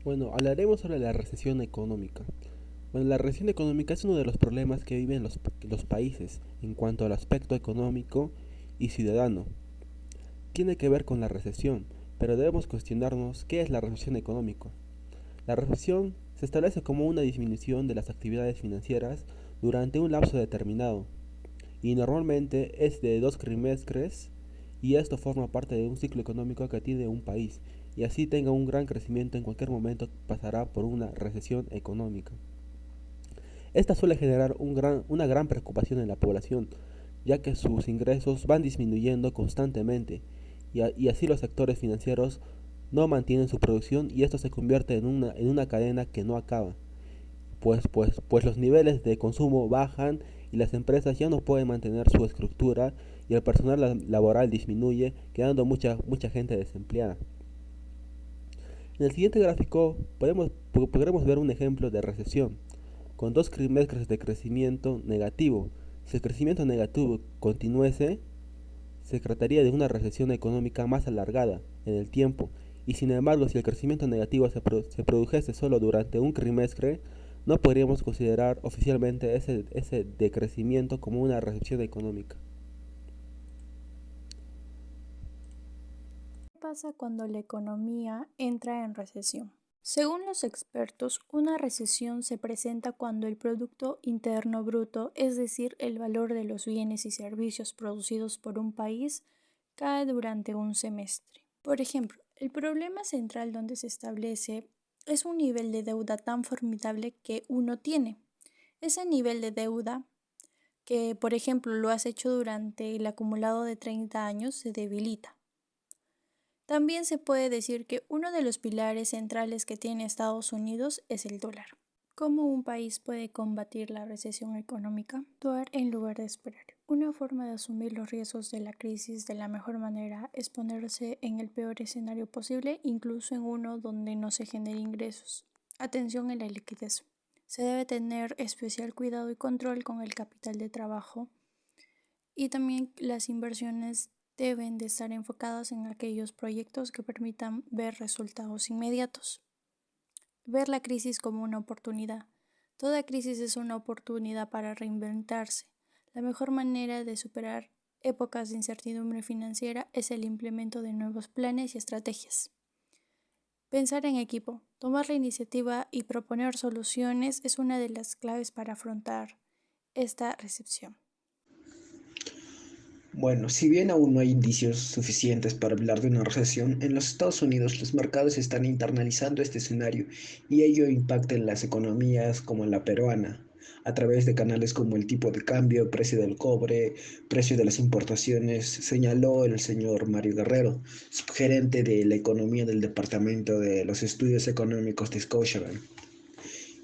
Bueno, hablaremos sobre la recesión económica. Bueno, la recesión económica es uno de los problemas que viven los países en cuanto al aspecto económico y ciudadano. Tiene que ver con la recesión, pero debemos cuestionarnos qué es la recesión económica. La recesión se establece como una disminución de las actividades financieras durante un lapso determinado y normalmente es de 2 trimestres y esto forma parte de un ciclo económico que tiene un país y así tenga un gran crecimiento en cualquier momento pasará por una recesión económica. Esta suele generar una gran preocupación en la población, ya que sus ingresos van disminuyendo constantemente y así los sectores financieros no mantienen su producción y esto se convierte en una cadena que no acaba, pues los niveles de consumo bajan y las empresas ya no pueden mantener su estructura y el personal laboral disminuye, quedando mucha gente desempleada. En el siguiente gráfico podremos ver un ejemplo de recesión con 2 trimestres de crecimiento negativo. Si el crecimiento negativo continuase, se trataría de una recesión económica más alargada en el tiempo, y sin embargo, si el crecimiento negativo se produjese solo durante un trimestre, no podríamos considerar oficialmente ese decrecimiento como una recesión económica. ¿Qué pasa cuando la economía entra en recesión? Según los expertos, una recesión se presenta cuando el Producto Interno Bruto, es decir, el valor de los bienes y servicios producidos por un país, cae durante un semestre. Por ejemplo, el problema central donde se establece es un nivel de deuda tan formidable que uno tiene. Ese nivel de deuda que, por ejemplo, lo has hecho durante el acumulado de 30 años, se debilita. También se puede decir que uno de los pilares centrales que tiene Estados Unidos es el dólar. ¿Cómo un país puede combatir la recesión económica? Actuar en lugar de esperar. Una forma de asumir los riesgos de la crisis de la mejor manera es ponerse en el peor escenario posible, incluso en uno donde no se genere ingresos. Atención en la liquidez. Se debe tener especial cuidado y control con el capital de trabajo y también las inversiones deben de estar enfocadas en aquellos proyectos que permitan ver resultados inmediatos. Ver la crisis como una oportunidad. Toda crisis es una oportunidad para reinventarse. La mejor manera de superar épocas de incertidumbre financiera es el implemento de nuevos planes y estrategias. Pensar en equipo, tomar la iniciativa y proponer soluciones es una de las claves para afrontar esta recepción. Bueno, si bien aún no hay indicios suficientes para hablar de una recesión, en los Estados Unidos los mercados están internalizando este escenario y ello impacta en las economías como en la peruana, a través de canales como el tipo de cambio, precio del cobre, precio de las importaciones, señaló el señor Mario Guerrero, subgerente de la economía del Departamento de los Estudios Económicos de Scotiabank.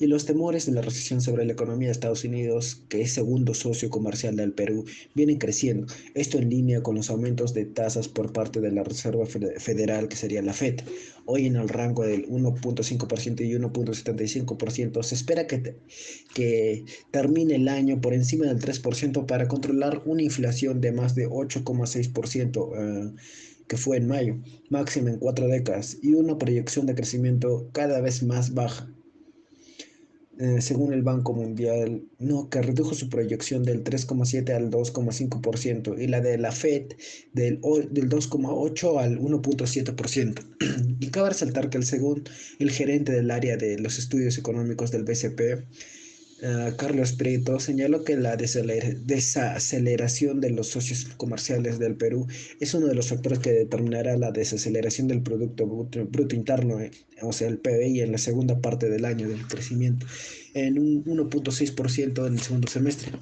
Y los temores de la recesión sobre la economía de Estados Unidos, que es segundo socio comercial del Perú, vienen creciendo. Esto en línea con los aumentos de tasas por parte de la Reserva Federal, que sería la Fed. Hoy en el rango del 1.5% y 1.75%. Se espera que termine el año por encima del 3% para controlar una inflación de más de 8,6%. Que fue en mayo, máxima en 4 décadas, y una proyección de crecimiento cada vez más baja según el Banco Mundial, no, que redujo su proyección del 3,7 al 2,5% y la de la Fed del 2,8 al 1,7%. Y cabe resaltar que según el gerente del área de los estudios económicos del BCP, Carlos Prieto, señaló que la desaceleración de los socios comerciales del Perú es uno de los factores que determinará la desaceleración del Producto Bruto Interno, o sea, el PBI, en la segunda parte del año del crecimiento, en un 1,6% en el segundo semestre.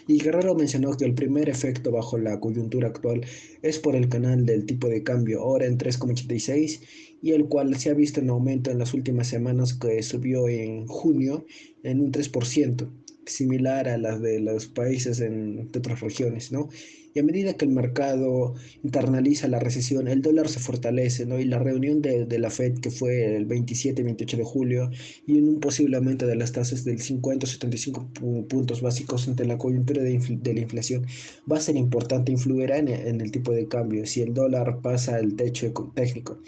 Y Guerrero mencionó que el primer efecto bajo la coyuntura actual es por el canal del tipo de cambio, ahora en 3,86, y el cual se ha visto en aumento en las últimas semanas, que subió en junio en un 3%, similar a las de los países de otras regiones, ¿no? Y a medida que el mercado internaliza la recesión, el dólar se fortalece, ¿no? Y la reunión de la Fed, que fue el 27 y 28 de julio, y en un posible aumento de las tasas del 50 o 75 puntos básicos ante la coyuntura de la inflación, va a ser importante, influirá en el tipo de cambio. Si el dólar pasa el techo técnico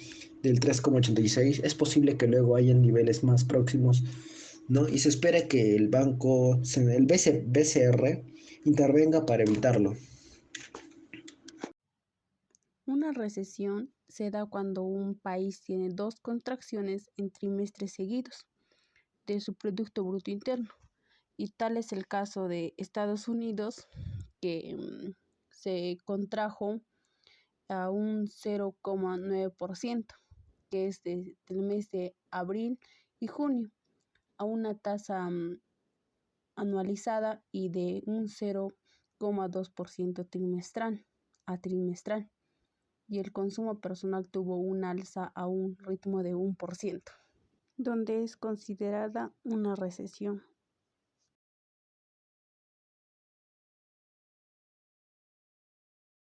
del 3,86, es posible que luego haya niveles más próximos, ¿no? Y se espera que el BCR, intervenga para evitarlo. Una recesión se da cuando un país tiene dos contracciones en trimestres seguidos de su Producto Bruto Interno. Y tal es el caso de Estados Unidos, que se contrajo a un 0,9%, que es del mes de abril y junio, a una tasa anualizada y de un 0,2% trimestral. Y el consumo personal tuvo un alza a un ritmo de 1%, donde es considerada una recesión.